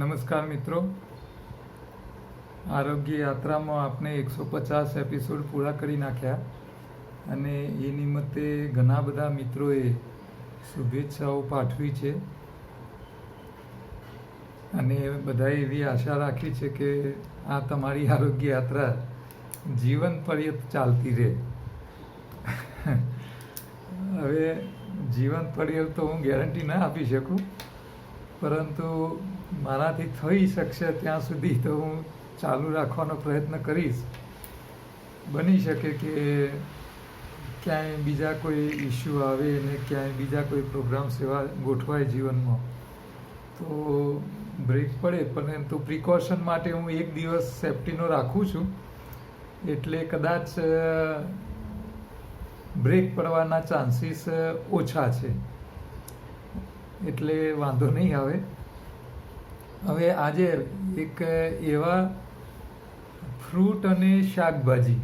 નમસ્કાર મિત્રો, આરોગ્ય યાત્રામાં આપણે 150 એપિસોડ પૂરા કરી નાખ્યા અને એ નિમિત્તે ઘણા બધા મિત્રોએ શુભેચ્છાઓ પાઠવી છે અને બધાએ એવી આશા રાખી છે કે આ તમારી આરોગ્ય યાત્રા જીવન પર્યંત ચાલતી રહે. હવે જીવન પર્યંત તો હું ગેરંટી ના આપી શકું, પરંતુ મારાથી થઈ શકશે ત્યાં સુધી તો હું ચાલુ રાખવાનો પ્રયત્ન કરીશ. બની શકે કે ક્યાંય બીજા કોઈ ઇસ્યુ આવે ને ક્યાંય બીજા કોઈ પ્રોગ્રામ્સ એવા ગોઠવાય જીવનમાં તો બ્રેક પડે, પરંતુ પ્રિકોશન માટે હું એક દિવસ સેફ્ટીનો રાખું છું, એટલે કદાચ બ્રેક પડવાના ચાન્સીસ ઓછા છે, એટલે વાંધો નહીં આવે. હવે આજે એક એવા ફ્રૂટ અને શાકભાજી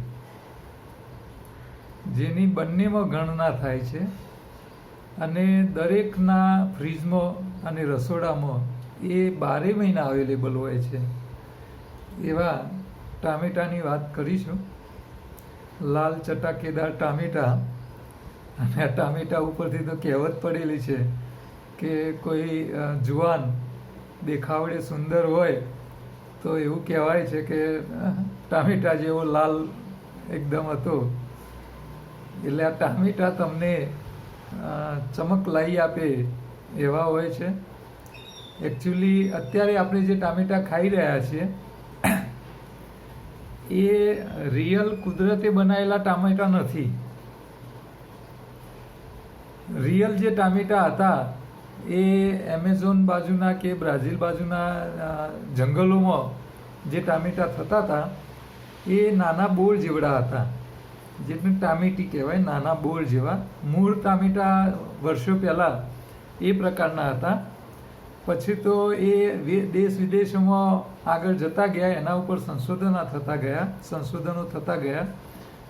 જેની બંનેમાં ગણના થાય છે અને દરેકના ફ્રીજમાં અને રસોડામાં એ 12 મહિના અવેલેબલ હોય છે, એવા ટામેટાની વાત કરીશું. લાલ ચટાકેદાર ટામેટા. અને આ ટામેટા ઉપરથી તો કહેવત પડેલી છે કે કોઈ જુવાન દેખાવડે સુંદર હોય તો એવું કહેવાય છે કે ટામેટા જેવો લાલ એકદમ હતો. એટલે આ ટામેટા તમને ચમક લાવી આપે એવા હોય છે. એકચ્યુઅલી અત્યારે આપણે જે ટામેટા ખાઈ રહ્યા છીએ એ રિયલ કુદરતે બનાવેલા ટામેટા નથી. રિયલ જે ટામેટા હતા એ એમેઝોન બાજુના કે બ્રાઝિલ બાજુના જંગલોમાં જે ટામેટા થતા હતા એ નાના બોર જેવડા હતા, જેને ટામેટી કહેવાય, નાના બોર જેવા. મૂળ ટામેટા વર્ષો પહેલાં એ પ્રકારના હતા. પછી તો એ દેશ વિદેશોમાં આગળ જતા ગયા, એના ઉપર સંશોધનો થતા ગયા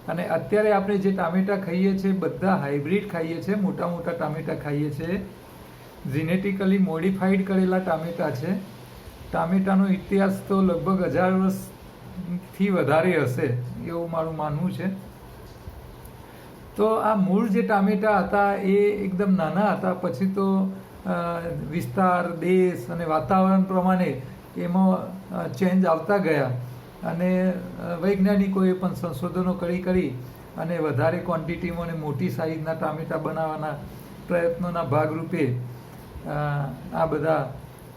અને અત્યારે આપણે જે ટામેટા ખાઈએ છીએ બધા હાઇબ્રિડ ખાઈએ છીએ, મોટા મોટા ટામેટા ખાઈએ છીએ, જીનેટિકલી મોડિફાઈડ કરેલા ટામેટા છે. ટામેટાનો ઇતિહાસ તો લગભગ 1000 વર્ષથી વધારે હશે એવું મારું માનવું છે. તો આ મૂળ જે ટામેટા હતા એ એકદમ નાના હતા. પછી તો વિસ્તાર, દેશ અને વાતાવરણ પ્રમાણે એમાં ચેન્જ આવતા ગયા અને વૈજ્ઞાનિકોએ પણ સંશોધનો કરી અને વધારે ક્વોન્ટિટીમાં અને મોટી સાઇઝના ટામેટા બનાવવાના પ્રયત્નોના ભાગરૂપે આ બધા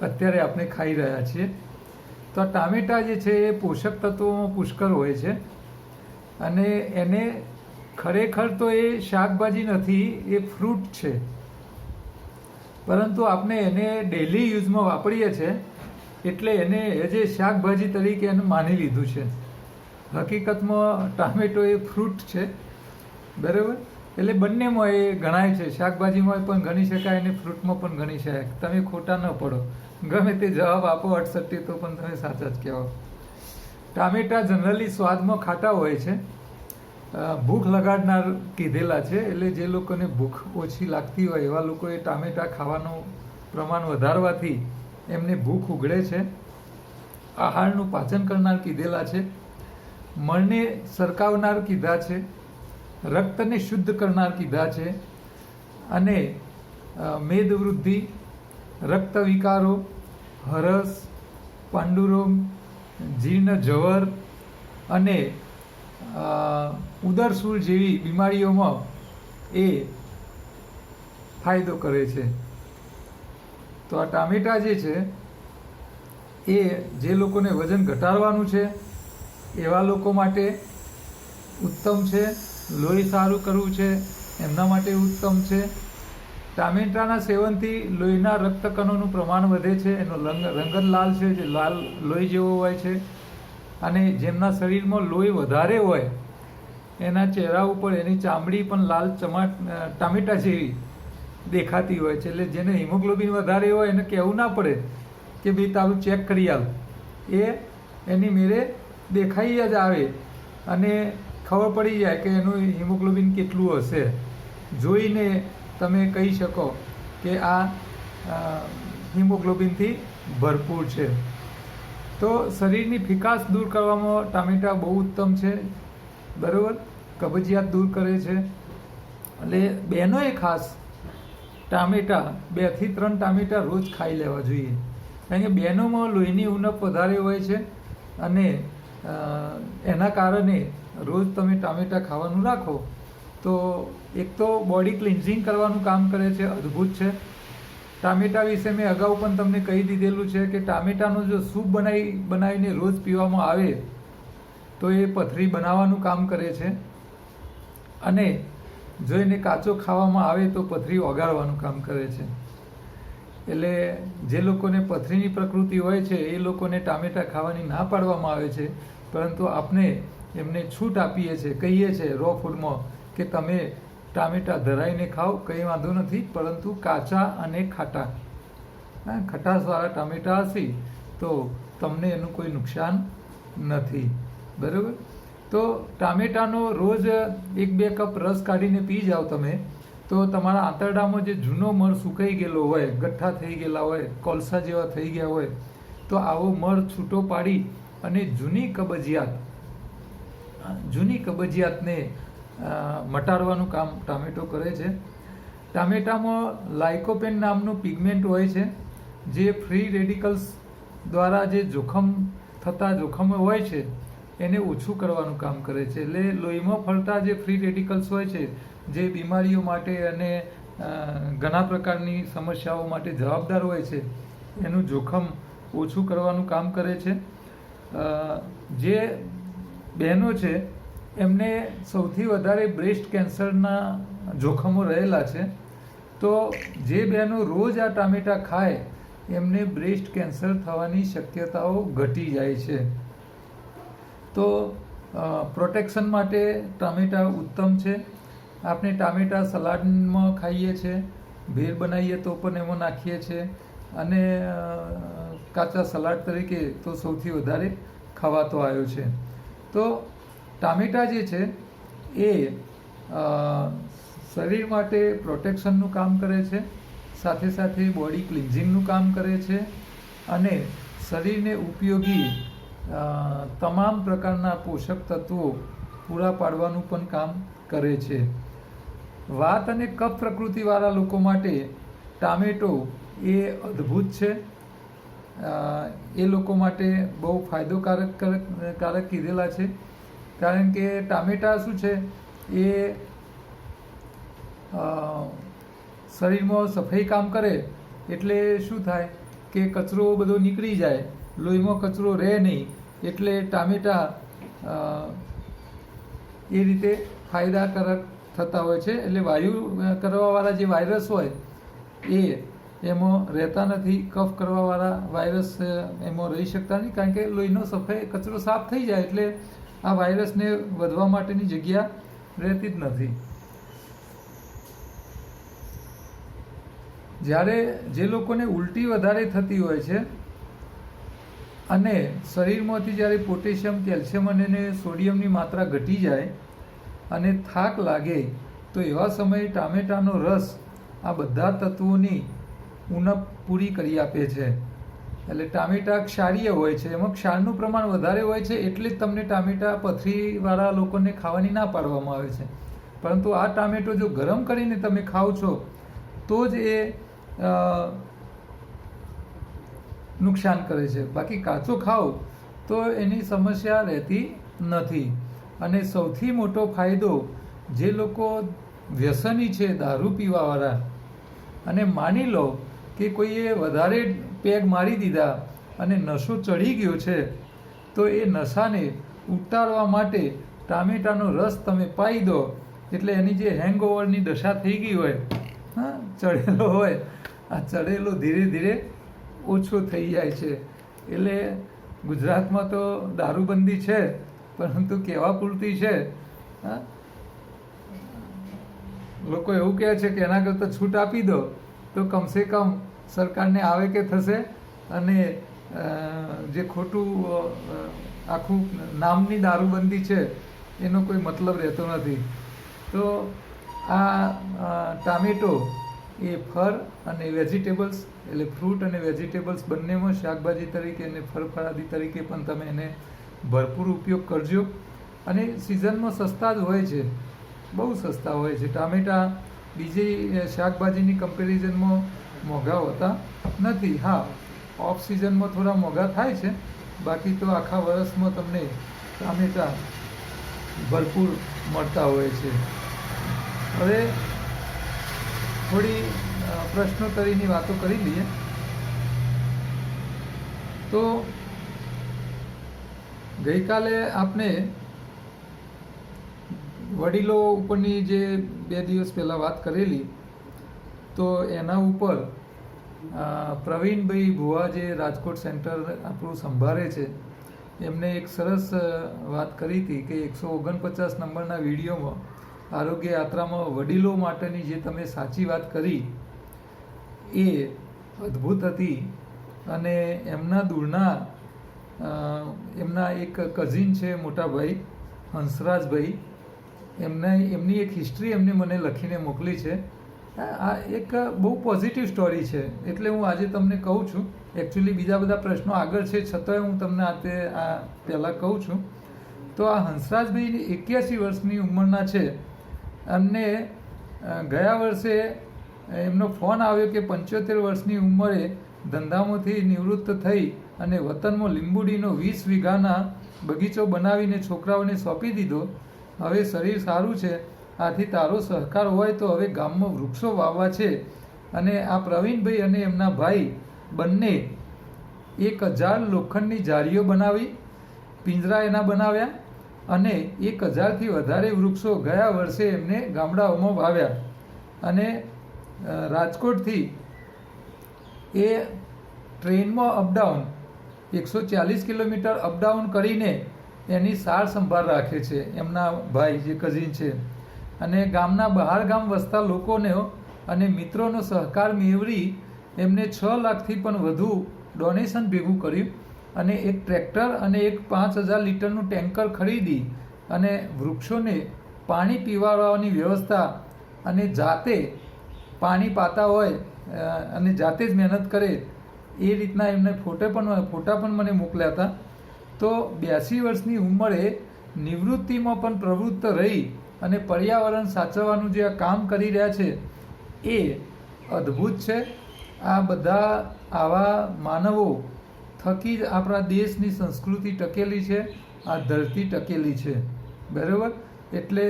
અત્યારે આપણે ખાઈ રહ્યા છીએ. તો આ ટામેટા જે છે એ પોષક તત્વોમાં પુષ્કળ હોય છે અને એને ખરેખર તો એ શાકભાજી નથી, એ ફ્રૂટ છે, પરંતુ આપણે એને ડેલી યુઝમાં વાપરીએ છીએ એટલે એને જે શાકભાજી તરીકે એને માની લીધું છે. હકીકતમાં ટામેટો એ ફ્રૂટ છે, બરાબર? એટલે બંનેમાં એ ગણાય છે, શાકભાજીમાં પણ ગણી શકાય અને ફ્રૂટમાં પણ ગણી શકાય. તમે ખોટા ન પડો, ગમે તે જવાબ આપો 68 તો પણ તમે સાચા જ કહેવો. ટામેટા જનરલી સ્વાદમાં ખાટા હોય છે, ભૂખ લગાડનાર કીધેલા છે, એટલે જે લોકોને ભૂખ ઓછી લાગતી હોય એવા લોકોએ ટામેટા ખાવાનું પ્રમાણ વધારવાથી એમને ભૂખ ઉઘડે છે. આહારનું પાચન કરનાર કીધેલા છે, મળને સરકાવનાર કીધા છે, રક્તને શુદ્ધ કરનાર કીધા છે અને મેદવૃદ્ધિ, રક્ત વિકારો, હરસ, પાંડુરોગ, જીર્ણ જવર અને ઉદરસૂલ જેવી બીમારીઓમાં એ ફાયદો કરે છે. તો આ ટામેટા જે છે એ જે લોકોને વજન ઘટાડવાનું છે એવા લોકો માટે ઉત્તમ છે, લોહી સારું કરવું છે એમના માટે ઉત્તમ છે. ટામેટાના સેવનથી લોહીના રક્તકણોનું પ્રમાણ વધે છે, એનો રંગ લાલ છે, જે લાલ લોહી જેવો હોય છે. અને જેમના શરીરમાં લોહી વધારે હોય એના ચહેરા ઉપર એની ચામડી પણ લાલ ટામેટા જેવી દેખાતી હોય છે. એટલે જેને હિમોગ્લોબિન વધારે હોય એને કહેવું ના પડે કે ભાઈ તારું ચેક કરી આવ, એ એની મેરે દેખાઈ જ આવે અને ખબર પડી જાય કે એનું હિમોગ્લોબિન કેટલું હશે. જોઈને તમે કહી શકો કે આ હિમોગ્લોબિનથી ભરપૂર છે. તો શરીરની ફિકાશ દૂર કરવામાં ટામેટાં બહુ ઉત્તમ છે, બરાબર. કબજિયાત દૂર કરે છે. એટલે બહેનોએ ખાસ ટામેટાં 2 થી 3 ટામેટાં રોજ ખાઈ લેવા જોઈએ, કારણ કે બહેનોમાં લોહીની ઉણપ વધારે હોય છે અને એના કારણે રોજ તમે ટામેટાં ખાવાનું રાખો તો એક તો બોડી ક્લિન્ઝિંગ કરવાનું કામ કરે છે, અદ્ભુત છે. ટામેટાં વિશે મેં અગાઉ પણ તમને કહી દીધેલું છે કે ટામેટાનો જો સૂપ બનાવીને રોજ પીવામાં આવે તો એ પથરી બનાવવાનું કામ કરે છે, અને જો એને કાચો ખાવામાં આવે તો પથરી ઓગાળવાનું કામ કરે છે. એટલે જે લોકોને પથરીની પ્રકૃતિ હોય છે એ લોકોને ટામેટાં ખાવાની ના પાડવામાં આવે છે, પરંતુ આપણે એમને છૂટ આપીએ છીએ, કહીએ છીએ રો ફૂડમાં કે તમે ટામેટાં ધરાઈને ખાઓ, કંઈ વાંધો નથી, પરંતુ કાચા અને ખાટા, ખટાશવાળા ટામેટાં હશે તો તમને એનું કોઈ નુકસાન નથી, બરાબર. તો ટામેટાનો રોજ 1-2 કપ રસ કાઢીને પી જાઓ તમે, તો તમારા આંતરડામાં જે જૂનો મળ સુકાઈ ગયેલો હોય, ગઠ્ઠા થઈ ગયેલા હોય, કોલસા જેવા થઈ ગયા હોય, તો આવો મળ છૂટો પાડી અને જૂની કબજિયાતને મટાડવાનું કામ ટામેટો કરે છે. ટામેટામાં લાઇકોપેન નામનું પિગમેન્ટ હોય છે, જે ફ્રી રેડિકલ્સ દ્વારા જે જોખમ હોય છે એને ઓછું કરવાનું કામ કરે છે. એટલે લોહીમાં ફરતા જે ફ્રી રેડિકલ્સ હોય છે, જે બીમારીઓ માટે અને ઘણા પ્રકારની સમસ્યાઓ માટે જવાબદાર હોય છે, એનું જોખમ ઓછું કરવાનું કામ કરે છે. જે બહેનો છે એમને સૌથી વધારે બ્રેસ્ટ કેન્સરના જોખમો રહેલા છે, તો જે બહેનો રોજ આ ટામેટાં ખાય એમને બ્રેસ્ટ કેન્સર થવાની શક્યતાઓ ઘટી જાય છે. તો પ્રોટેક્શન માટે ટામેટાં ઉત્તમ છે. આપણે ટામેટાં સલાડમાં ખાઈએ છીએ, ભેળ બનાવીએ તો પણ એમાં નાખીએ છીએ, અને કાચા સલાડ તરીકે તો સૌથી વધારે ખવાતો આવ્યો છે. તો ટામેટાં જે છે એ શરીર માટે પ્રોટેક્શનનું કામ કરે છે, સાથે સાથે બોડી ક્લિન્ઝિંગનું કામ કરે છે, અને શરીરને ઉપયોગી તમામ પ્રકારના પોષક તત્વો પૂરા પાડવાનું પણ કામ કરે છે. વાત અને કફ પ્રકૃતિવાળા લોકો માટે ટામેટો એ અદ્ભુત છે. એ લોકો માટે બહુ ફાયદોકારક કીધેલા છે, કારણ કે ટામેટાં શું છે એ શરીરમાં સફાઈ કામ કરે, એટલે શું થાય કે કચરો બધો નીકળી જાય, લોહીમાં કચરો રહે નહીં, એટલે ટામેટાં એ રીતે ફાયદાકારક થતા હોય છે. એટલે વાયુ કરવાવાળા જે વાયરસ હોય એ એમાં રહેતા નથી, કફ કરવાવાળા વાયરસ એમાં રહી શકતા નથી, કારણ કે લોહીનો કચરો સાફ થઈ જાય એટલે આ વાયરસને વધવા માટેની જગ્યા રહેતી જ નથી. જ્યારે જે લોકોને ઉલટી વધારે થતી હોય છે અને શરીરમાંથી જ્યારે પોટેશિયમ, કેલ્શિયમ અને સોડિયમની માત્રા ઘટી જાય અને થાક લાગે, તો એવા સમયે ટામેટાનો રસ આ બધા તત્વોની ઉણપ પૂરી કરી આપે છે. એટલે ટામેટાં ક્ષારીય હોય છે, એમાં ક્ષારનું પ્રમાણ વધારે હોય છે, એટલે જ તમને ટામેટાં પથરીવાળા લોકોને ખાવાની ના પાડવામાં આવે છે. પરંતુ આ ટામેટો જો ગરમ કરીને તમે ખાઓ છો તો જ એ નુકસાન કરે છે, બાકી કાચો ખાઓ તો એની સમસ્યા રહેતી નથી. અને સૌથી મોટો ફાયદો જે લોકો વ્યસની છે, દારૂ પીવાવાળા, અને માની લો કે કોઈએ વધારે પેગ મારી દીધા અને નશો ચડી ગયો છે, તો એ નશાને ઉતારવા માટે ટામેટાનો રસ તમે પાઈ દો, એટલે એની જે હેંગઓવરની દશા થઈ ગઈ હોય, ચડેલો હોય, આ ચડેલો ધીરે ધીરે ઓછો થઈ જાય છે. એટલે ગુજરાતમાં તો દારૂબંધી છે, પરંતુ કેવા પૂરતી છે. લોકો એવું કહે છે કે એના કરતાં છૂટ આપી દો તો કમસે કમ સરકારને આવે કે થશે, અને જે ખોટું આખું નામની દારૂબંધી છે એનો કોઈ મતલબ રહેતો નથી. તો આ ટામેટો એ ફળ અને વેજીટેબલ્સ એટલે ફ્રૂટ અને વેજીટેબલ્સ બંનેમાં શાકભાજી તરીકે અને ફળફળાદી તરીકે પણ તમે એને ભરપૂર ઉપયોગ કરજો. અને સિઝનમાં સસ્તા જ હોય છે, બહુ સસ્તા હોય છે. ટામેટાં બીજી શાકભાજીની કમ્પેરિઝનમાં મોંઘા હોતા નથી. હા, ઓફ સિઝનમાં થોડા મોંઘા થાય છે, બાકી તો આખા વર્ષમાં તમને ટામેટાં ભરપૂર મળતા હોય છે. હવે થોડી પ્રશ્નોત્તરીની વાતો કરી લઈએ. તો ગઈકાલે આપણે વડીલો ઉપરની જે 2 દિવસ પહેલાં વાત કરેલી, તો એના ઉપર પ્રવીણભાઈ ભુવા જે રાજકોટ સેન્ટર આપણું સંભાળે છે, એમને એક સરસ વાત કરી હતી કે 149 નંબરના વિડીયોમાં આરોગ્ય યાત્રામાં વડીલો માટેની જે તમે સાચી વાત કરી એ અદ્ભુત હતી. અને એમના દૂરના એમના એક કઝિન છે મોટાભાઈ હંસરાજભાઈ, એમની એક હિસ્ટ્રી એમને મને લખીને મોકલી છે. આ એક બહુ પોઝિટિવ સ્ટોરી છે, એટલે હું આજે તમને કહું છું. એકચ્યુઅલી બીજા બધા પ્રશ્નો આગળ છે, છતાંય હું તમને આ પહેલાં કહું છું. તો આ હંસરાજભાઈ 81 વર્ષની ઉંમરના છે. એમને ગયા વર્ષે એમનો ફોન આવ્યો કે 75 વર્ષની ઉંમરે ધંધામાંથી નિવૃત્ત થઈ અને વતનમાં લીંબુડીનો 20 વીઘાના બગીચો બનાવીને છોકરાઓને સોંપી દીધો. હવે શરીર સારું છે, આથી તારો સહકાર હોય તો હવે ગામમાં વૃક્ષો વાવવા છે. અને આ પ્રવીણભાઈ અને એમના ભાઈ બંને 1000 લોખંડની જાળીઓ બનાવી, પિંજરા એના બનાવ્યા અને 1000થી વધારે વૃક્ષો ગયા વર્ષે એમને ગામડાઓમાં વાવ્યા. અને રાજકોટથી એ ટ્રેનમાં અપડાઉન 140 કિલોમીટર અપડાઉન કરીને એની સાર સંભાળ રાખે છે એમના ભાઈ જે કઝિન છે. અને ગામના બહાર ગામ વસતા લોકોને અને મિત્રોનો સહકાર મેળવી એમને 6 લાખથી પણ વધુ ડોનેશન ભેગું કર્યું અને એક ટ્રેક્ટર અને એક 5000 લીટરનું ટેન્કર ખરીદી અને વૃક્ષોને પાણી પીવાડવાની વ્યવસ્થા અને જાતે પાણી પાતા હોય અને જાતે જ મહેનત કરે એ રીતના એમને ફોટા પણ મને મોકલ્યા હતા. તો 82 વર્ષની ઉંમરે નિવૃત્તિમાં પણ પ્રવૃત્ત રહી અને પર્યાવરણ સાચવવાનું જે આ કામ કરી રહ્યા છે એ અદ્ભુત છે. આ બધા આવા માનવો થકી જ આપણા દેશની સંસ્કૃતિ ટકેલી છે, આ ધરતી ટકેલી છે, બરાબર. એટલે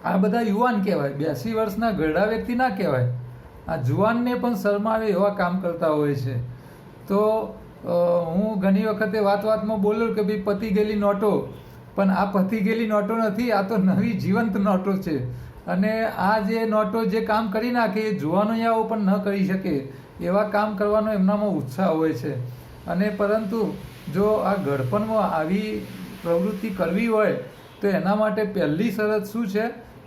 આ બધા યુવાન કહેવાય, 82 વર્ષના ઘરડા વ્યક્તિ ના કહેવાય. આ જુવાનને પણ શરમાવે એવા કામ કરતા હોય છે. તો હું ઘણી વખતે વાતમાં બોલું કે ભાઈ પતી ગયેલી નોટો, પણ આ પતી ગયેલી નોટો નથી, આ તો નવી જીવંત નોટો છે. અને આ જે નોટો જે કામ કરી નાખે એ જુવાનોયાઓ પણ ન કરી શકે એવા કામ કરવાનો એમનામાં ઉત્સાહ હોય છે. અને પરંતુ જો આ ઘડપણમાં આવી પ્રવૃત્તિ કરવી હોય તો એના માટે પહેલી શરત શું છે?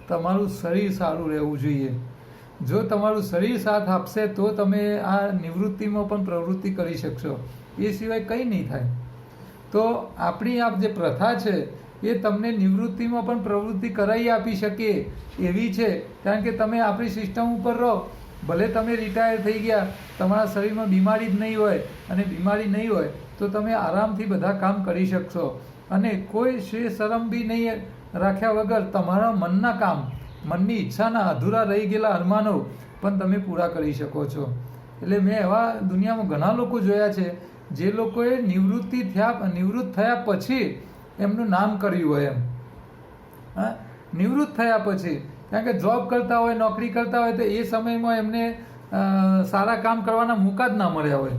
તમારું શરીર સારું રહેવું જોઈએ. જો તમારું શરીર સાથ આપશે તો તમે આ નિવૃત્તિમાં પણ પ્રવૃત્તિ કરી શકશો, એ સિવાય કંઈ નહીં થાય. તો આપણી આ જે પ્રથા છે એ તમને નિવૃત્તિમાં પણ પ્રવૃત્તિ કરાવી આપી શકે એવી છે. કારણ કે તમે આપણી સિસ્ટમ ઉપર રહો, ભલે તમે રિટાયર થઈ ગયા, તમારા શરીરમાં બીમારી જ નહીં હોય, અને બીમારી નહીં હોય તો તમે આરામથી બધા કામ કરી શકશો. અને કોઈ શરમ બી નહીં રાખ્યા વગર તમારા મનના કામ, મનની ઈચ્છાના અધૂરા રહી ગયેલા અરમાનો પણ તમે પૂરા કરી શકો છો. એટલે મેં એવા દુનિયામાં ઘણા લોકો જોયા છે જે લોકોએ નિવૃત્ત થયા પછી એમનું નામ કર્યું હોય એમ. હા, નિવૃત્ત થયા પછી, કારણ કે જોબ કરતા હોય, નોકરી કરતા હોય તો એ સમયમાં એમને સારા કામ કરવાના મોકા જ ના મળ્યા હોય,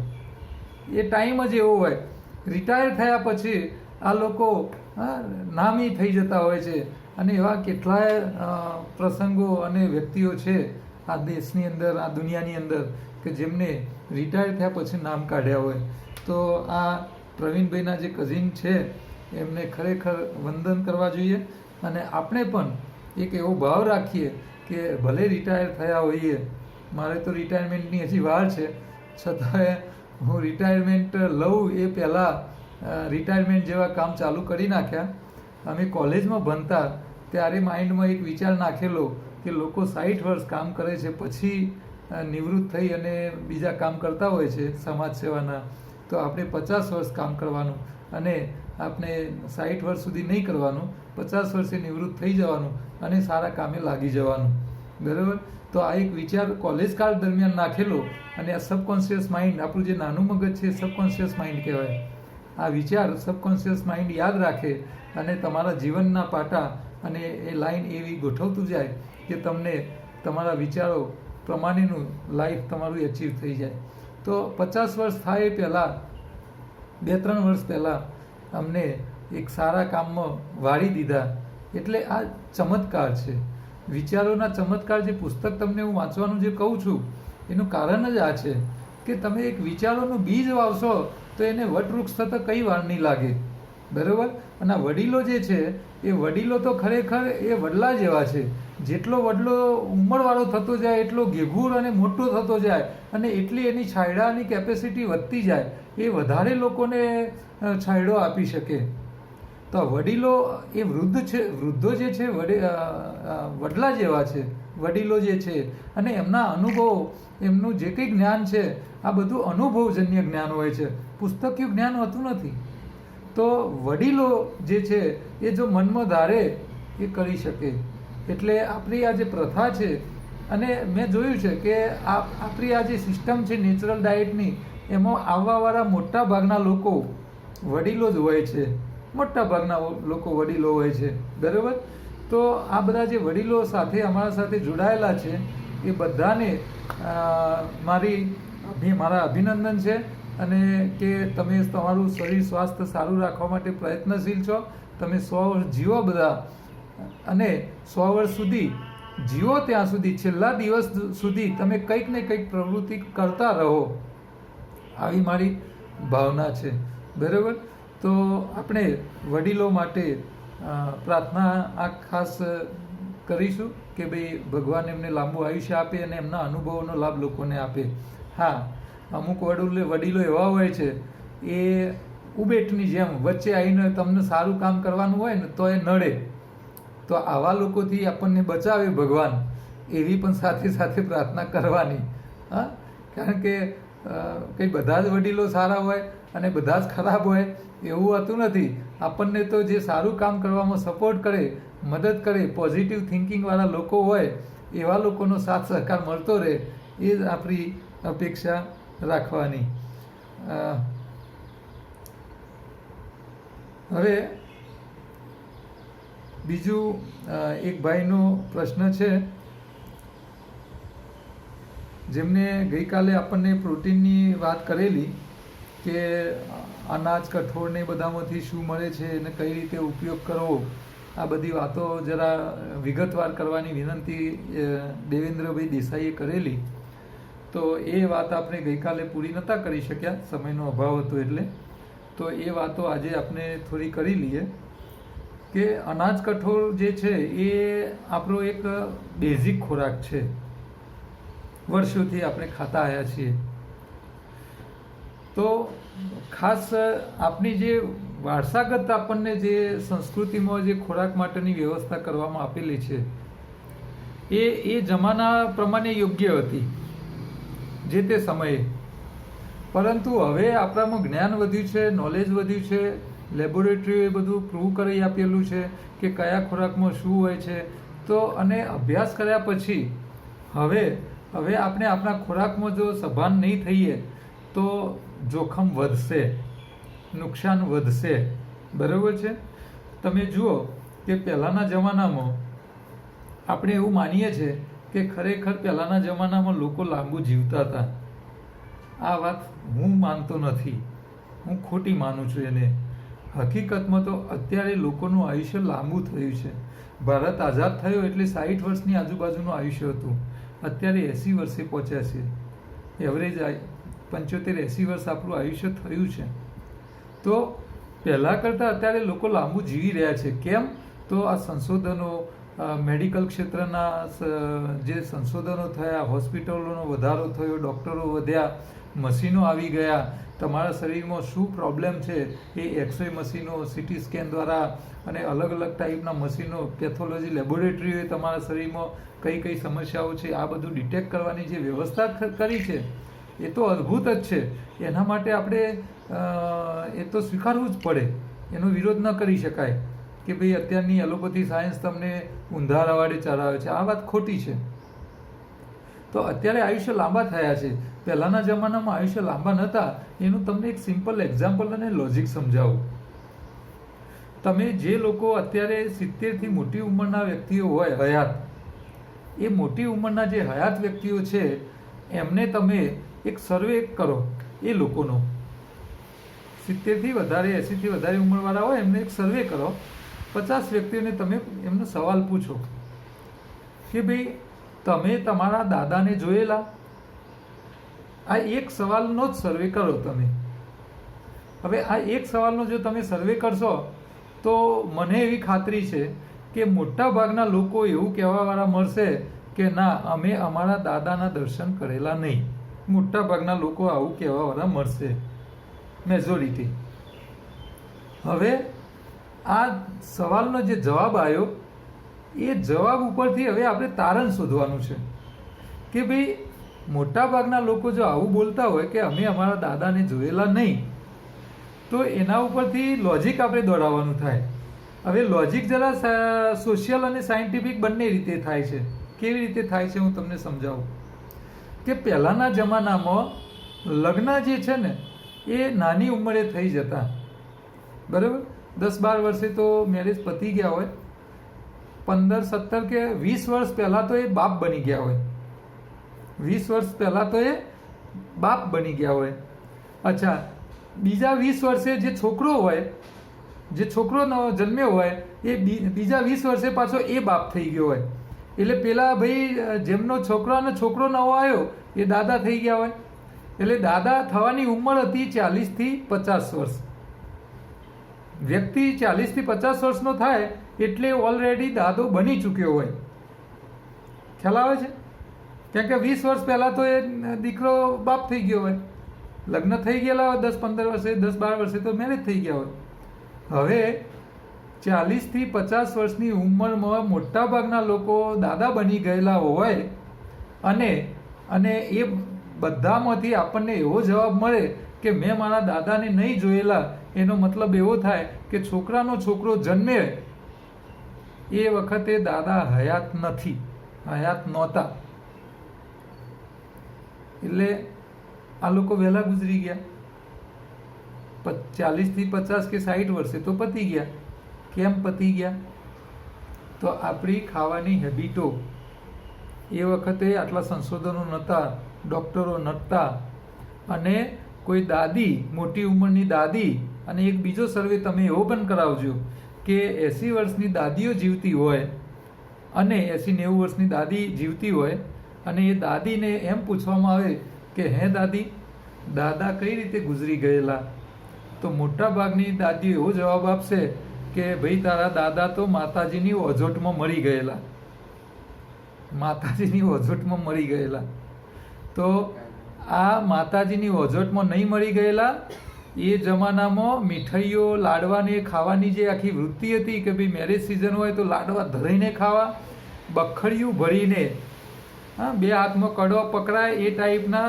એ ટાઈમ જ એવો હોય. રિટાયર થયા પછી આ લોકો નામી થઈ જતા હોય છે. અને એવા કેટલાય પ્રસંગો અને વ્યક્તિઓ છે આ દેશની અંદર, આ દુનિયાની અંદર, કે જેમને રિટાયર થયા પછી નામ કાઢ્યા હોય. તો આ પ્રવીણભાઈના જે કઝિન છે એમને ખરેખર વંદન કરવા જોઈએ. અને આપણે પણ એક એવો ભાવ રાખીએ કે ભલે રિટાયર થયા હોઈએ, મારે તો રિટાયરમેન્ટની હજી વાર છે, છતાંય હું રિટાયરમેન્ટ લઉં એ પહેલાં રિટાયરમેન્ટ જેવા કામ ચાલુ કરી નાખ્યા. અમે કોલેજમાં ભણતા ત્યારે માઇન્ડમાં એક વિચાર નાખેલો કે લોકો 60 વર્ષ કામ કરે છે પછી નિવૃત્ત થઈ અને બીજા કામ કરતા હોય છે સમાજ સેવાના. તો આપણે 50 વર્ષ કામ કરવાનું અને આપણે 60 વર્ષ સુધી નહીં કરવાનું, 50 વર્ષે નિવૃત્ત થઈ જવાનું અને સારા કામે લાગી જવાનું. બરાબર? તો આ એક વિચાર કોલેજ કાળ દરમિયાન નાખેલો અને આ સબકોન્શિયસ માઇન્ડ, આપણું જે નાનું મગજ છે સબકોન્શિયસ માઇન્ડ કહેવાય. આ વિચાર સબકોન્શિયસ માઇન્ડ યાદ રાખે અને તમારા જીવનના પાટા અને એ લાઈન એવી ગોઠવતું જાય કે તમને તમારા વિચારો પ્રમાણેનું લાઈફ તમારું એચીવ થઈ જાય. તો 50 વર્ષ થાય એ પહેલાં 2-3 વર્ષ પહેલાં અમને એક સારા કામમાં વાળી દીધા. એટલે આ ચમત્કાર છે, વિચારોના ચમત્કાર. જે પુસ્તક તમને હું વાંચવાનું જે કહું છું એનું કારણ જ આ છે કે તમે એક વિચારોનું બીજ વાવશો તો એને વટવૃક્ષ થતાં કંઈ વાર નહીં લાગે. બરાબર? અને આ વડીલો જે છે એ વડીલો તો ખરેખર એ વડલા જેવા છે. જેટલો વડલો ઉંમરવાળો થતો જાય એટલો ઘેઘૂર અને મોટો થતો જાય અને એટલી એની છાંયડાની કેપેસિટી વધતી જાય, એ વધારે લોકોને છાંયડો આપી શકે. તો વડીલો એ વૃદ્ધ છે, વૃદ્ધો જે છે વડલા જેવા છે વડીલો જે છે, અને એમના અનુભવો, એમનું જે કંઈ જ્ઞાન છે આ બધું અનુભવજન્ય જ્ઞાન હોય છે, પુસ્તકીય જ્ઞાન હોતું નથી. તો વડીલો જે છે એ જો મનમાં ધારે એ કરી શકે. એટલે આપણી આ જે પ્રથા છે, અને મેં જોયું છે કે આપણી આ જે સિસ્ટમ છે નેચરલ ડાયટની, એમાં આવવાવાળા મોટા ભાગના લોકો વડીલો જ હોય છે. મોટા ભાગના લોકો વડીલો હોય છે. બરાબર? તો આ બધા જે વડીલો સાથે અમારા સાથે જોડાયેલા છે એ બધાને મારા અભિનંદન છે. અને કે તમે તમારું શરીર સ્વાસ્થ્ય સારું રાખવા માટે પ્રયત્નશીલ છો. તમે 100 વર્ષ જીવો બધા, અને 100 વર્ષ સુધી જીવો ત્યાં સુધી, છેલ્લા દિવસ સુધી તમે કંઈક ને કંઈક પ્રવૃત્તિ કરતા રહો, આવી મારી ભાવના છે. બરાબર? તો આપણે વડીલો માટે પ્રાર્થના આ ખાસ કરીશું કે ભાઈ ભગવાન એમને લાંબુ આયુષ્ય આપે અને એમના અનુભવોનો લાભ લોકોને આપે. હા, અમુક વડીલો એવા હોય છે એ ઉબેટની જેમ વચ્ચે આવીને તમને સારું કામ કરવાનું હોય ને તો એ નડે. તો આવા લોકોથી આપણને બચાવે ભગવાન, એવી પણ સાથે સાથે પ્રાર્થના કરવાની. હા, કારણ કે કંઈ બધા જ વડીલો સારા હોય અને બધા જ ખરાબ હોય એવું હોતું નથી. આપણને તો જે સારું કામ કરવામાં સપોર્ટ કરે, મદદ કરે, પોઝિટિવ થિંકિંગવાળા લોકો હોય એવા લોકોનો સાથ સહકાર મળતો રહે, એ જ આપણી અપેક્ષા રાખવાની. હવે બીજું એક ભાઈનો પ્રશ્ન છે, જેમને ગઈકાલે આપણને પ્રોટીનની વાત કરેલી કે અનાજ, કઠોળ ને બધામાંથી શું મળે છે અને કઈ રીતે ઉપયોગ કરવો, આ બધી વાતો જરા વિગતવાર કરવાની વિનંતી દેવેન્દ્રભાઈ દેસાઈએ કરેલી. તો એ વાત આપણે ગઈકાલે પૂરી નહોતા કરી શક્યા, સમયનો અભાવ હતો એટલે. તો એ વાતો આજે આપણે થોડી કરી લઈએ કે અનાજ, કઠોળ જે છે એ આપણો એક બેઝિક ખોરાક છે, વર્ષોથી આપણે ખાતા આવ્યા છીએ. તો ખાસ આપણી જે વારસાગત આપણને જે સંસ્કૃતિમાં જે ખોરાક માટેની વ્યવસ્થા કરવામાં આપેલી છે એ જમાના પ્રમાણે યોગ્ય હતી જે તે સમયે. પરંતુ હવે આપણામાં જ્ઞાન વધ્યું છે, નોલેજ વધ્યું છે, લેબોરેટરીએ બધું પ્રૂવ કરી આપેલું છે કે કયા ખોરાકમાં શું હોય છે. તો અને અભ્યાસ કર્યા પછી હવે આપણે આપણા ખોરાકમાં જો સભાન નહીં થઈએ તો જોખમ વધશે, નુકસાન વધશે. બરાબર છે? તમે જુઓ કે પહેલાંના જમાનામાં આપણે એવું માનીએ છીએ કે ખરેખર પહેલાંના જમાનામાં લોકો લાંબુ જીવતા હતા. આ વાત હું માનતો નથી, હું ખોટી માનું છું એને. હકીકતમાં તો અત્યારે લોકોનું આયુષ્ય લાંબુ થયું છે. ભારત આઝાદ થયો એટલે 60 વર્ષની આજુબાજુનું આયુષ્ય હતું, અત્યારે 80 વર્ષે પહોંચ્યા છે. એવરેજ 75-80 વર્ષ આપણું આયુષ્ય થયું છે. તો પહેલાં કરતાં અત્યારે લોકો લાંબુ જીવી રહ્યા છે. કેમ? તો આ સંશોધનો, મેડિકલ ક્ષેત્રના જે સંશોધનો થયા, હોસ્પિટલોનો વધારો થયો, ડૉક્ટરો વધ્યા, મશીનો આવી ગયા, તમારા શરીરમાં શું પ્રોબ્લેમ છે એ એક્સરે મશીનો, સિટી સ્કેન દ્વારા અને અલગ અલગ ટાઈપના મશીનો, પેથોલોજી લેબોરેટરીઓએ તમારા શરીરમાં કઈ કઈ સમસ્યાઓ છે આ બધું ડિટેક્ટ કરવાની જે વ્યવસ્થા કરી છે એ તો અદ્ભુત જ છે. એના માટે આપણે એ તો સ્વીકારવું જ પડે, એનો વિરોધ ન કરી શકાય કે ભાઈ અત્યારની એલોપેથી સાયન્સ તમને ઊંધા રવાડે ચલાવે છે. આ વાત ખોટી છે. તો અત્યારે આયુષ્ય લાંબા થયા છે. પહેલાંના જમાનામાં આયુષ્ય લાંબા નહોતા. એનું તમને એક સિમ્પલ એક્ઝામ્પલ અને લોજિક સમજાવું. તમે જે લોકો અત્યારે 70થી મોટી ઉંમરના વ્યક્તિઓ હોય હયાત, એ મોટી ઉંમરના જે હયાત વ્યક્તિઓ છે એમને તમે એક સર્વે કરો. એ લોકોનો 70થી વધારે, 80થી વધારે ઉંમરવાળા હોય એમને એક સર્વે કરો. 50 વ્યક્તિઓને તમે એમનો સવાલ પૂછો કે ભાઈ તમે તમારા દાદાને જોયેલા? આ એક સવાલનો જ સર્વે કરો તમે. હવે આ એક સવાલનો જો તમે સર્વે કરશો તો મને એવી ખાતરી છે કે મોટા ભાગના લોકો એવું કહેવાવાળા મળશે કે ના, અમે અમારા દાદાના દર્શન કરેલા નહીં. મોટા ભાગના લોકો આવું કહેવાવાળા મળશે, મેજોરિટી. હવે આ સવાલનો જે જવાબ આવ્યો એ જવાબ ઉપરથી હવે આપણે તારણ શોધવાનું છે કે ભાઈ મોટાભાગના લોકો જો આવું બોલતા હોય કે અમે અમારા દાદાને જોયેલા નહીં, તો એના ઉપરથી લોજિક આપણે દોડાવવાનું થાય. હવે લોજિક જરા સોશિયલ અને સાયન્ટિફિક બંને રીતે થાય છે. કેવી રીતે થાય છે હું તમને સમજાવું કે પહેલાંના જમાનામાં લગ્ન જે છે ને એ નાની ઉંમરે થઈ જતા, બરાબર. 10-12 વર્ષે તો મેરેજ પતી ગયા હોય. 15-17 કે 20 વર્ષ પહેલાં તો એ બાપ બની ગયા હોય. 20 વર્ષ પહેલાં તો એ બાપ બની ગયા હોય. અચ્છા, બીજા 20 વર્ષે જે છોકરો હોય, જે છોકરો જન્મ્યો હોય એ બીજા 20 વર્ષે પાછો એ બાપ થઈ ગયો હોય. એટલે પેલા ભાઈ જેમનો છોકરો નવો આવ્યો એ દાદા થઈ ગયા હોય. એટલે દાદા થવાની ઉંમર હતી 40થી 50 વર્ષ. વ્યક્તિ 40થી 50 વર્ષનો થાય એટલે ઓલરેડી દાદો બની ચૂક્યો હોય. ખ્યાલ આવે છે? કેમ કે 20 વર્ષ પહેલાં તો એ દીકરો બાપ થઈ ગયો હોય. લગ્ન થઈ ગયેલા હોય 10-15 વર્ષે, 10-12 વર્ષે તો મેરેજ થઈ ગયા હોય. હવે 40થી 50 વર્ષની ઉંમરમાં મોટાભાગના લોકો દાદા બની ગયેલા હોય અને એ બધામાંથી આપણને એવો જવાબ મળે કે મેં મારા દાદાને નહીં જોયેલા. એનો મતલબ એવો થાય કે છોકરાનો છોકરો જન્મે એ વખતે દાદા હયાત નથી, હયાત નહોતા. એટલે આ લોકો વહેલા ગુજરી ગયા. 40થી 50 કે 60 વર્ષે તો પતી ગયા. કેમ પતી ગયા? તો આપણી ખાવાની હેબિટો, એ વખતે આટલા સંશોધનો નહોતા, ડૉક્ટરો નહોતા, અને કોઈ દાદી, મોટી ઉંમરની દાદી. અને એક બીજો સર્વે તમે એવો પણ કરાવજો કે 80 વર્ષની દાદીઓ જીવતી હોય અને 80-90 વર્ષની દાદી જીવતી હોય અને એ દાદીને એમ પૂછવામાં આવે કે હે દાદી, દાદા કઈ રીતે ગુજરી ગયેલા? તો મોટા ભાગની દાદીઓ એવો જવાબ આપશે કે ભાઈ તારા દાદા તો માતાજીની ઓઝોટમાં મરી ગયેલા. માતાજીની ઓઝોટમાં મરી ગયેલા. તો આ માતાજીની ઓઝોટમાં નહીં મરી ગયેલા. એ જમાનામાં મીઠાઈઓ, લાડવાને ખાવાની જે આખી વૃત્તિ હતી કે ભાઈ મેરેજ સિઝન હોય તો લાડવા ધરાઈને ખાવા, બખડિયું ભરીને, હા, 2 હાથમાં કડો પકડાય એ ટાઈપના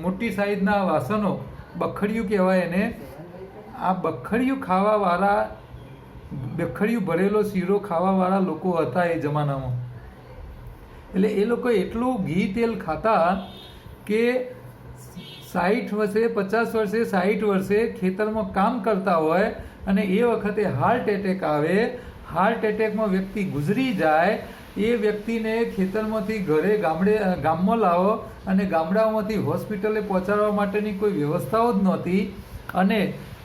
મોટી સાઈઝના વાસણો, બખડિયું કહેવાય એને. આ બખડિયું ખાવાવાળા, બખડિયું ભરેલો શીરો ખાવાવાળા લોકો હતા એ જમાનામાં. એટલે એ લોકો એટલું ઘી તેલ ખાતા કે 60 વર્ષે, 50 વર્ષે, 60 વર્ષે ખેતરમાં કામ કરતા હોય અને એ વખતે હાર્ટ એટેક આવે. હાર્ટ એટેકમાં વ્યક્તિ ગુજરી જાય. એ વ્યક્તિને ખેતરમાંથી ઘરે ગામમાં લાવો અને ગામડાઓમાંથી હોસ્પિટલે પહોંચાડવા માટેની કોઈ વ્યવસ્થાઓ જ નહોતી.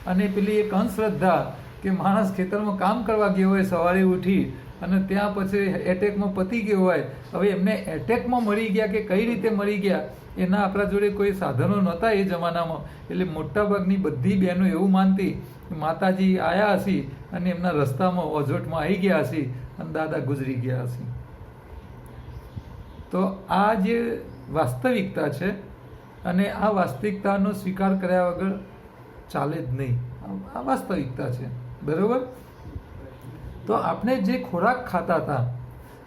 અને પેલી એક અંધશ્રદ્ધા કે માણસ ખેતરમાં કામ કરવા ગયો હોય સવારે ઉઠી અને ત્યાં પછી એટેકમાં પતી ગયો હોય. હવે એમને એટેકમાં મરી ગયા કે કઈ રીતે મરી ગયા એના આપણા જોડે કોઈ સાધનો નહોતા એ જમાનામાં. એટલે મોટાભાગની બધી બહેનો એવું માનતી માતાજી આવ્યા હશે અને એમના રસ્તામાં ઓઝોટમાં આવી ગયા હશે અને દાદા ગુજરી ગયા હશે. તો આ જે વાસ્તવિકતા છે અને આ વાસ્તવિકતાનો સ્વીકાર કર્યા વગર ચાલે જ નહીં. આ વાસ્તવિકતા છે, બરાબર. તો આપણે જે ખોરાક ખાતા હતા,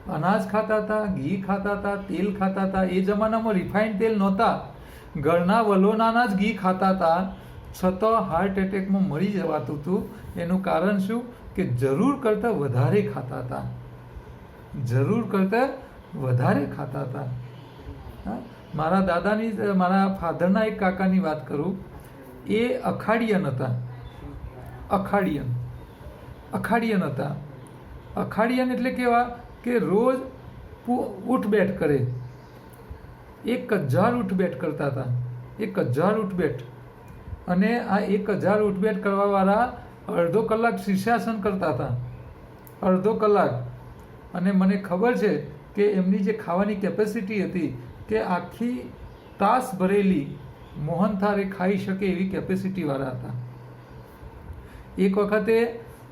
અનાજ ખાતા હતા, ઘી ખાતા હતા, તેલ ખાતા હતા, એ જમાનામાં રિફાઇન્ડ તેલ નહોતા, ઘરના વલોનાના જ ઘી ખાતા હતા, છતાં હાર્ટ એટેકમાં મરી જવાતું હતું. એનું કારણ શું? કે જરૂર કરતાં વધારે ખાતા હતા, જરૂર કરતાં વધારે ખાતા હતા. મારા દાદાની, મારા ફાધરના એક કાકાની વાત કરું. એ અખાડિયન હતા. અખાડિયન હતા. અખાડિયન એટલે કેવા કે રોજ ઉઠ-બેઠ કરે. 1000 ઉઠ-બેઠ કરતા હતા, 1000 ઉઠ-બેઠ. અને આ 1000 ઉઠ-બેઠ કરવાવાળા અડધો કલાક શીર્ષાસન કરતા હતા, અડધો કલાક. અને મને ખબર છે કે એમની જે ખાવાની કેપેસિટી હતી કે આખી તાસ ભરેલી મોહનથાળ ખાઈ શકે એવી કેપેસિટીવાળા હતા. એક વખતે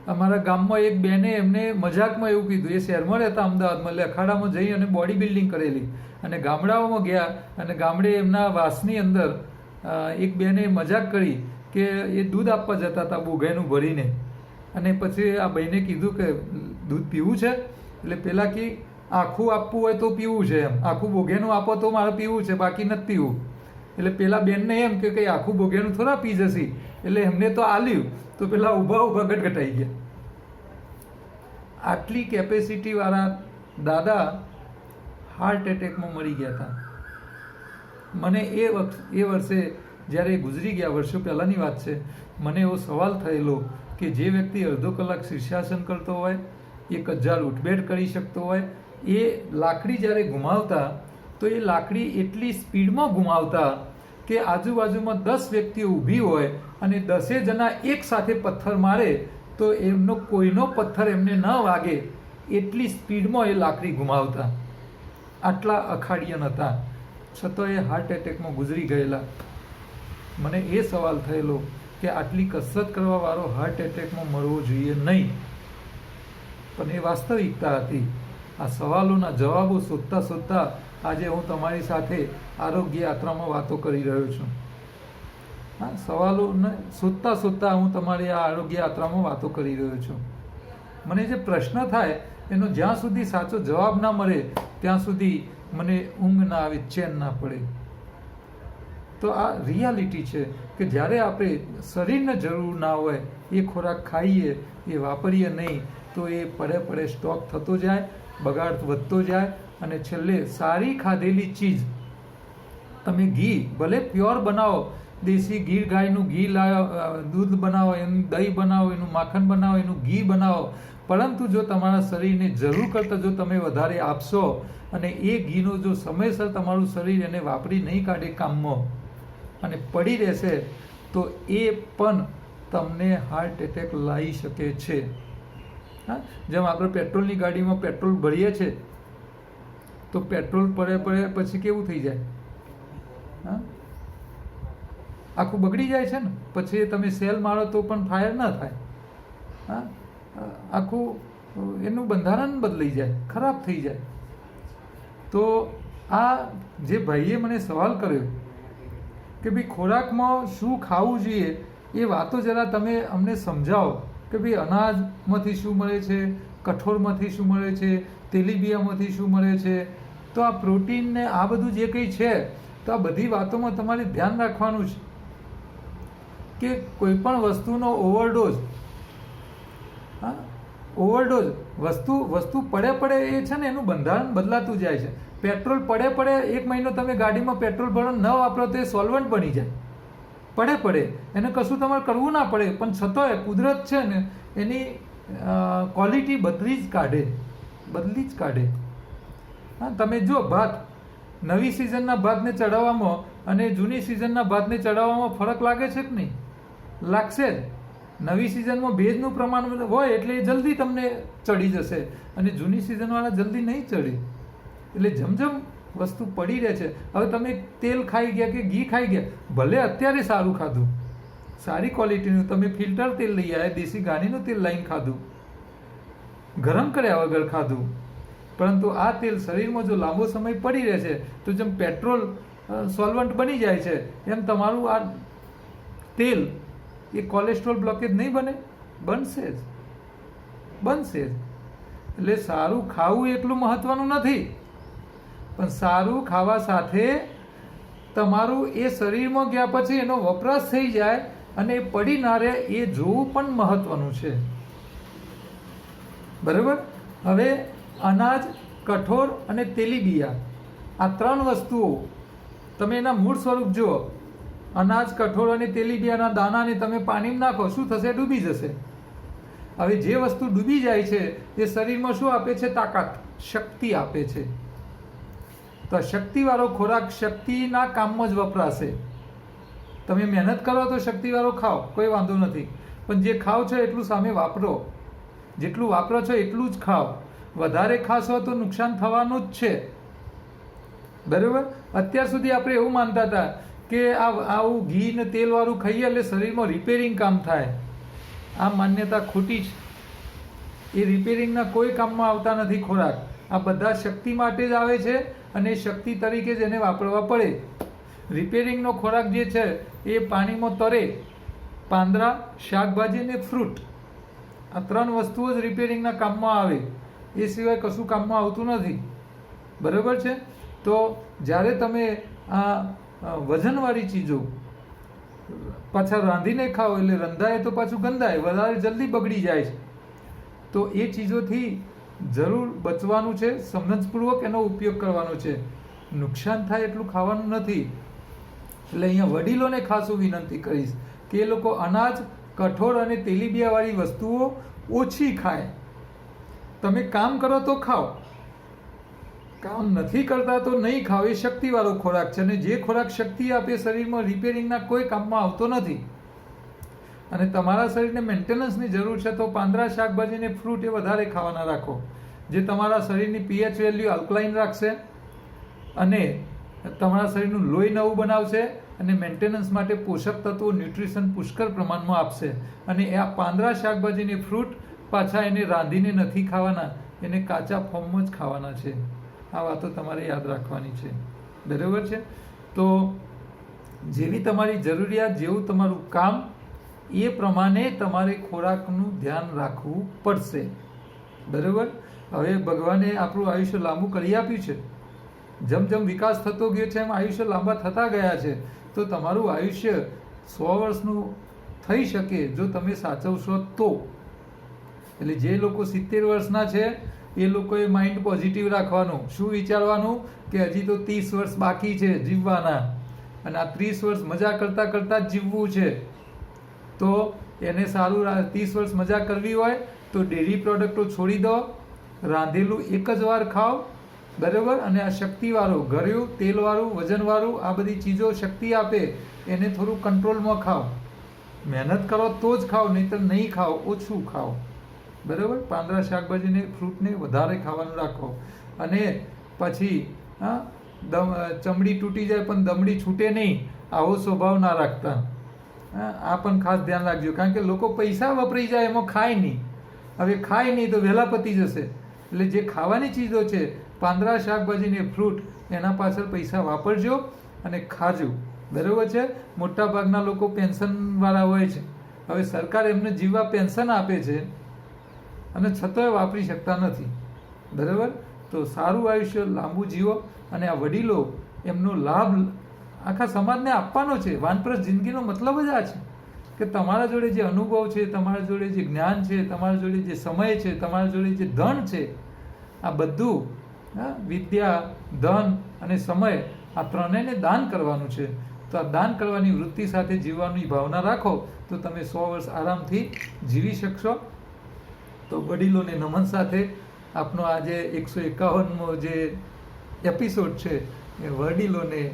અમારા ગામમાં એક બેને એમને મજાકમાં એવું કીધું, એ શહેરમાં રહેતા અમદાવાદમાં, એટલે અખાડામાં જઈ અને બોડી બિલ્ડિંગ કરેલી, અને ગામડાઓમાં ગયા, અને ગામડે એમના વાસની અંદર એક બેને મજાક કરી કે એ દૂધ આપવા જતા હતા બોઘાનું ભરીને, અને પછી આ ભાઈને કીધું કે દૂધ પીવું છે? એટલે પેલા કે આખું આપવું હોય તો પીવું છે, એમ આખું બોઘેનું આપો તો મારે પીવું છે, બાકી નથી પીવું. એટલે પેલા બેનને એમ કે કંઈ આખું બોઘેનું થોડા પી જશે, એટલે એમને તો આલ્યું, તો પેલા ઊભા ગટગટાઈ ગયા. આટલી કેપેસિટીવાળા દાદા હાર્ટ એટેકમાં મરી ગયા હતા. મને એ વર્ષે જ્યારે ગુજરી ગયા, વર્ષો પહેલાંની વાત છે, મને એવો સવાલ થયેલો કે જે વ્યક્તિ અડધો કલાક શીર્ષાસન કરતો હોય, 1000 ઉઠ-બેઠ કરી શકતો હોય, એ લાકડી જ્યારે ગુમાવતા તો એ લાકડી એટલી સ્પીડમાં ગુમાવતા કે આજુબાજુમાં 10 વ્યક્તિઓ ઊભી હોય અને 10 જણા એક સાથે પથ્થર મારે તો એમનો કોઈનો પથ્થર એમને ન વાગે એટલી સ્પીડમાં એ લાકડી ગુમાવતા. આટલા અખાડિયન હતા, છતાં એ હાર્ટ એટેકમાં ગુજરી ગયેલા. મને એ સવાલ થયેલો કે આટલી કસરત કરવાવાળો હાર્ટ એટેકમાં મરવો જોઈએ નહીં, પણ એ વાસ્તવિકતા હતી. આ સવાલોના જવાબો શોધતા શોધતા આજે હું તમારી સાથે આરોગ્ય યાત્રામાં વાતો કરી રહ્યો છું. હા, સવાલોને શોધતા શોધતા હું તમારી આ આરોગ્ય યાત્રામાં વાતો કરી રહ્યો છું. મને જે પ્રશ્ન થાય એનો જ્યાં સુધી સાચો જવાબ ના મળે ત્યાં સુધી મને ઊંઘ ના આવે, ચેન ના પડે. તો આ રિયાલિટી છે કે જ્યારે આપણે શરીરને જરૂર ના હોય એ ખોરાક ખાઈએ, એ વાપરીએ નહીં, તો એ પડે સ્ટોક થતો જાય, બગાડ વધતો જાય, અને છેલ્લે સારી ખાધેલી ચીજ, તમે ઘી ભલે પ્યોર બનાવો, દેશી ગીર ગાયનું ઘી લાવો, દૂધ બનાવો, એનું દહીં બનાવો, એનું માખણ બનાવો, એનું ઘી બનાવો, પરંતુ જો તમારા શરીરને જરૂર કરતાં જો તમે વધારે આપશો અને એ ઘીનો જો સમયસર તમારું શરીર એને વાપરી નહીં કાઢે કામમાં અને પડી રહેશે, તો એ પણ તમને હાર્ટ એટેક લાવી શકે છે. હા, જેમ આપણે પેટ્રોલની ગાડીમાં પેટ્રોલ ભરીએ છીએ તો પેટ્રોલ પડે પછી કેવું થઈ જાય? હા, આખું બગડી જાય છે ને. પછી તમે સેલ મારો તો પણ ફાયર ન થાય. હા, આખું એનું બંધારણ બદલાઈ જાય, ખરાબ થઈ જાય. તો આ જે ભાઈએ મને સવાલ કર્યો કે ભાઈ ખોરાકમાં શું ખાવું જોઈએ, એ વાતો જરા તમે અમને સમજાવો કે ભાઈ અનાજમાંથી શું મળે છે, કઠોળમાંથી શું મળે છે, તેલીબિયામાંથી શું મળે છે. તો આ પ્રોટીન ને આ બધું જે કંઈ છે, તો આ બધી વાતોમાં તમારે ધ્યાન રાખવાનું છે કે કોઈ પણ વસ્તુનો ઓવરડોઝ, હા, ઓવરડોઝ વસ્તુ પડે એ છે ને એનું બંધારણ બદલાતું જાય છે. પેટ્રોલ પડે 1 મહિનો તમે ગાડીમાં પેટ્રોલ ભરો ન વાપરો તો એ સોલ્વન્ટ બની જાય. પડે એને કશું તમારે કરવું ના પડે, પણ છતાંય કુદરત છે ને એની ક્વોલિટી બદલી જ કાઢે. હા, તમે જો ભાત, નવી સિઝનના ભાતને ચડાવવામાં અને જૂની સિઝનના ભાતને ચડાવવામાં ફરક લાગે છે કે નહીં? લાગશે જ. નવી સિઝનમાં ભેજનું પ્રમાણ હોય એટલે એ જલ્દી તમને ચડી જશે, અને જૂની સિઝનવાળા જલ્દી નહીં ચડે. એટલે જેમ વસ્તુ પડી રહે છે. હવે તમે તેલ ખાઈ ગયા કે ઘી ખાઈ ગયા, ભલે અત્યારે સારું ખાધું, સારી ક્વોલિટીનું, તમે ફિલ્ટર તેલ લઈ આવ્યા, દેશી ગાડીનું તેલ લઈને ખાધું, ગરમ કર્યા વગર ખાધું, પરંતુ આ તેલ શરીરમાં જો લાંબો સમય પડી રહે છે તો જેમ પેટ્રોલ સોલ્વન્ટ બની જાય છે, એમ તમારું આ તેલ એ કોલેસ્ટ્રોલ બ્લોકેજ નહીં બને? બનશે જ, બનશે જ. એટલે સારું ખાવું એટલું મહત્વનું નથી, પણ સારું ખાવા સાથે તમારું એ શરીરમાં ગયા પછી એનો વપરાશ થઈ જાય અને એ પડી ના રહે એ જોવું પણ મહત્વનું છે. બરાબર. હવે અનાજ, કઠોળ અને તેલીબિયા, આ ત્રણ વસ્તુઓ તમે એના મૂળ સ્વરૂપ જુઓ. અનાજ, કઠોળ અને તેલીબિયાના દાણાને તમે પાણીમાં નાખો, શું થશે? ડૂબી જશે. હવે જે વસ્તુ ડૂબી જાય છે એ શરીરમાં શું આપે છે? તાકાત, શક્તિ આપે છે. તો શક્તિવાળો ખોરાક શક્તિના કામમાં જ વપરાશે. તમે મહેનત કરો તો શક્તિવાળો ખાઓ, કોઈ વાંધો નથી, પણ જે ખાઓ છો એટલું સામે વાપરો. જેટલું વાપરો છો એટલું જ ખાઓ. વધારે ખાશો તો નુકસાન થવાનું જ છે. બરાબર. અત્યાર સુધી આપણે એવું માનતા હતા કે આવું ઘી ને તેલવાળું ખાઈએ એટલે શરીરમાં રિપેરિંગ કામ થાય. આ માન્યતા ખોટી છે. એ રિપેરિંગના કોઈ કામમાં આવતા નથી ખોરાક. આ બધા શક્તિ માટે જ આવે છે અને શક્તિ તરીકે જ એને વાપરવા પડે. રિપેરિંગનો ખોરાક જે છે એ પાણીમાં તરે, પાંદડા, શાકભાજી ને ફ્રૂટ, આ ત્રણ વસ્તુઓ જ રિપેરિંગના કામમાં આવે. એ સિવાય કશું કામમાં આવતું નથી. બરાબર છે. તો જ્યારે તમે આ વજનવાળી ચીજો પાછા રાંધીને ખાઓ એટલે રંધાય તો પાછું ગંધાય, વધારે જલ્દી બગડી જાય છે. તો એ ચીજોથી જરૂર બચવાનું છે, સમજપૂર્વક એનો ઉપયોગ કરવાનો છે. નુકસાન થાય એટલું ખાવાનું નથી. એટલે અહીંયા વડીલોને ખાસ હું વિનંતી કરીશ કે એ લોકો અનાજ, કઠોળ અને તેલીબિયાવાળી વસ્તુઓ ઓછી ખાય. તમે કામ કરો તો ખાઓ, કામ નથી કરતા તો નહીં ખાઓ. એ શક્તિવાળો ખોરાક છે અને જે ખોરાક શક્તિ આપે શરીરમાં, રિપેરિંગના કોઈ કામમાં આવતો નથી. અને તમારા શરીરને મેન્ટેનન્સની જરૂર છે તો પાંદડા, શાકભાજી ને ફ્રૂટ એ વધારે ખાવાના રાખો, જે તમારા શરીરની પીએચ વેલ્યુ આલ્કલાઇન રાખશે અને તમારા શરીરનું લોહી નવું બનાવશે અને મેન્ટેનન્સ માટે પોષક તત્વો, ન્યુટ્રિશન પુષ્કળ પ્રમાણમાં આપશે. અને આ પાંદડા, શાકભાજી ને ફ્રૂટ પાછા એને રાંધીને નથી ખાવાના, એને કાચા ફોર્મમાં જ ખાવાના છે. આ વાતો તમારે યાદ રાખવાની છે. બરાબર છે. તો જેવી તમારી જરૂરિયાત, જેવું તમારું કામ, એ પ્રમાણે તમારે ખોરાકનું ધ્યાન રાખવું પડશે. બરાબર. હવે ભગવાને આપણું આયુષ્ય લાંબુ કરી આપ્યું છે. જેમ જેમ વિકાસ થતો ગયો છે એમ આયુષ્ય લાંબા થતા ગયા છે. તો તમારું આયુષ્ય 100 વર્ષનું થઈ શકે જો તમે સાચવશો તો. એટલે જે લોકો 70 વર્ષના છે એ લોકોએ માઇન્ડ પોઝિટિવ રાખવાનું. શું વિચારવાનું? કે હજી તો 30 વર્ષ બાકી છે જીવવાના અને આ 30 વર્ષ મજા કરતાં કરતાં જ જીવવું છે. તો એને સારું 30 વર્ષ મજા કરવી હોય તો ડેરી પ્રોડક્ટો છોડી દો, રાંધેલું એક જ વાર ખાઓ. બરાબર. અને આ શક્તિવાળું, ઘર્યું, તેલવાળું, વજનવાળું, આ બધી ચીજો શક્તિ આપે એને થોડું કંટ્રોલમાં ખાઓ. મહેનત કરો તો જ ખાઓ, નહીંતર નહીં ખાઓ, ઓછું ખાઓ. બરાબર. પાંદડા, શાકભાજીને, ફ્રૂટને વધારે ખાવાનું રાખો. અને પછી ચમડી તૂટી જાય પણ દમડી છૂટે નહીં, આવો સ્વભાવ ના રાખતા. આ પણ ખાસ ધ્યાન રાખજો, કારણ કે લોકો પૈસા વપરાઈ જાય એમાં ખાય નહીં. હવે ખાય નહીં તો વહેલા પતી જશે. એટલે જે ખાવાની ચીજો છે, પાંદડા, શાકભાજી ને ફ્રૂટ, એના પાછળ પૈસા વાપરજો અને ખાજો. બરાબર છે. મોટા ભાગના લોકો પેન્શનવાળા હોય છે. હવે સરકાર એમને જીવવા પેન્શન આપે છે અને છતાંય વાપરી શકતા નથી. બરાબર. તો સારું આયુષ્ય લાંબુ જીવો અને આ વડીલો એમનો લાભ આખા સમાજને આપવાનો છે. વાનપ્રસ્થ જિંદગીનો મતલબ જ આ છે કે તમારા જોડે જે અનુભવ છે, તમારા જોડે જે જ્ઞાન છે, તમારા જોડે જે સમય છે, તમારા જોડે જે ધન છે, આ બધું વિદ્યા, ધન અને સમય, આ ત્રણેયને દાન કરવાનું છે. તો આ દાન કરવાની વૃત્તિ સાથે જીવવાની ભાવના રાખો તો તમે 100 વર્ષ આરામથી જીવી શકશો. તો વડીલોને નમન સાથે આપનો આજે 151મો જે એપિસોડ છે એ વડીલોને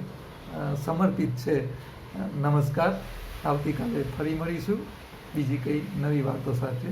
સમર્પિત છે. નમસ્કાર. આવતીકાલે ફરી મળીશું બીજી કઈ નવી વાતો સાથે.